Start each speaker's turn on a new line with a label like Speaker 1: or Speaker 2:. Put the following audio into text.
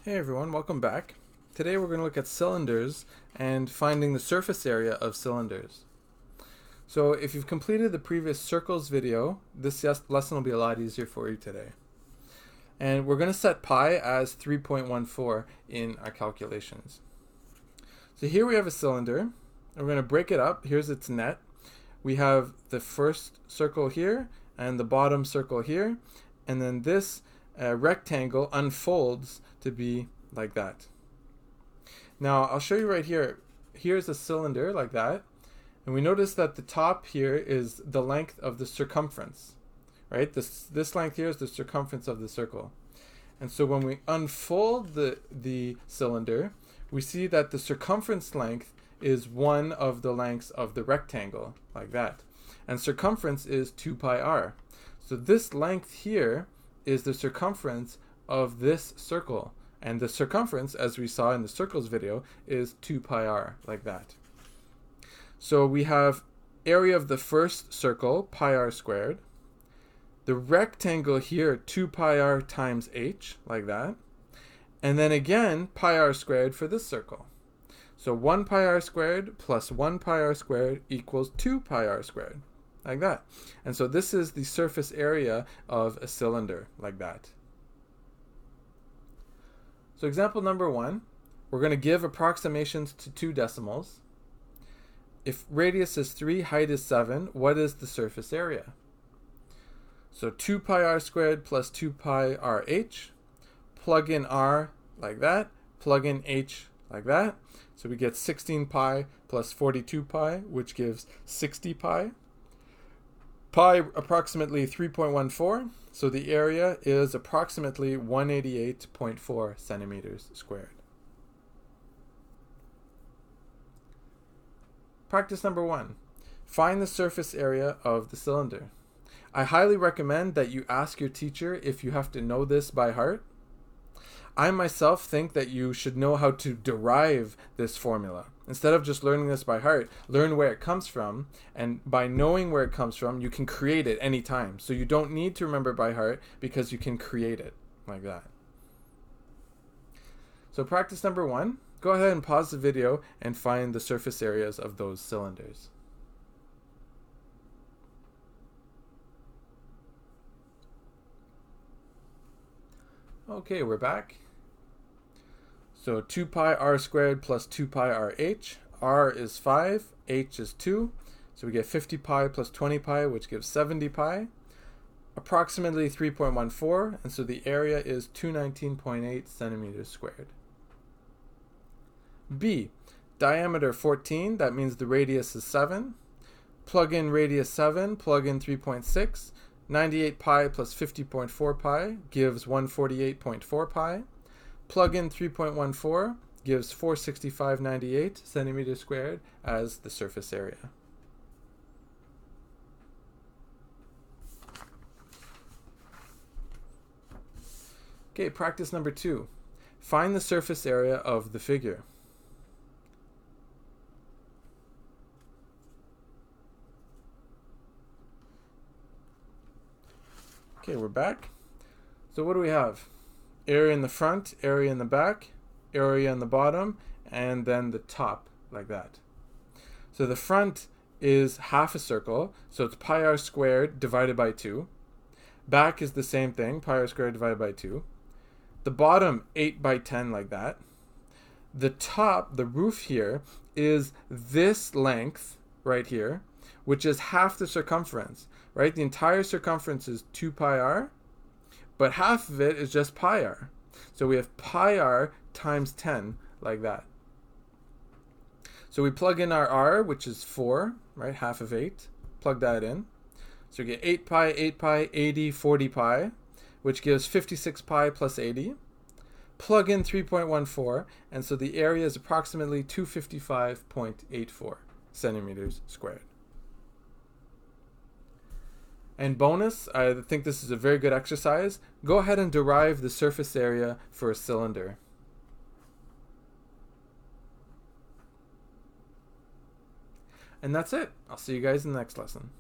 Speaker 1: Hey everyone, welcome back. Today we're going to look at cylinders and finding the surface area of cylinders. So if you've completed the previous circles video, this lesson will be a lot easier for you today. And we're going to set pi as 3.14 in our calculations. So here we have a cylinder, and we're going to break it up. Here's its net. We have the first circle here and the bottom circle here, and then this rectangle unfolds to be like that. Now I'll show you right here. Here's a cylinder like that, and we notice that the top here is the length of the circumference, right? This length here is the circumference of the circle. And so when we unfold the cylinder, we see that the circumference length is one of the lengths of the rectangle, like that. And circumference is 2 pi r. So this length here is the circumference of this circle. And the circumference, as we saw in the circles video, is 2 pi r, like that. So we have area of the first circle, pi r squared. The rectangle here, 2 pi r times h, like that. And then again, pi r squared for this circle. So 1 pi r squared plus 1 pi r squared equals 2 pi r squared, like that. And so this is the surface area of a cylinder, like that. So example number 1, we're going to give approximations to 2 decimals. If radius is 3, height is 7, what is the surface area? So 2 pi r squared plus 2 pi r h, plug in r like that, plug in h like that. So we get 16 pi plus 42 pi, which gives 60 pi. Pi approximately 3.14, so the area is approximately 188.4 centimeters squared. Practice number 1. Find the surface area of the cylinder. I highly recommend that you ask your teacher if you have to know this by heart. I myself think that you should know how to derive this formula. Instead of just learning this by heart, learn where it comes from, and by knowing where it comes from, you can create it anytime. So you don't need to remember by heart because you can create it like that. So practice number 1, go ahead and pause the video and find the surface areas of those cylinders. Okay, we're back. So 2 pi r squared plus 2 pi r h. R is 5, h is 2. So we get 50 pi plus 20 pi, which gives 70 pi. Approximately 3.14, and so the area is 219.8 centimeters squared. B, diameter 14, that means the radius is 7. Plug in radius 7, plug in 3.6. 98 pi plus 50.4 pi gives 148.4 pi. Plug in 3.14 gives 465.98 centimeters squared as the surface area. Okay, practice number 2. Find the surface area of the figure. Okay, we're back. So what do we have? Area in the front, area in the back, area in the bottom, and then the top, like that. So the front is half a circle, so it's pi r squared divided by 2. Back is the same thing, pi r squared divided by 2. The bottom, 8 by 10, like that. The top, the roof here, is this length right here, which is half the circumference, right? The entire circumference is 2 pi r, but half of it is just pi r. So we have pi r times 10, like that. So we plug in our r, which is 4, right? Half of 8. Plug that in. So we get 8 pi, 80, 40 pi, which gives 56 pi plus 80. Plug in 3.14, and so the area is approximately 255.84 centimeters squared. And bonus, I think this is a very good exercise. Go ahead and derive the surface area for a cylinder. And that's it. I'll see you guys in the next lesson.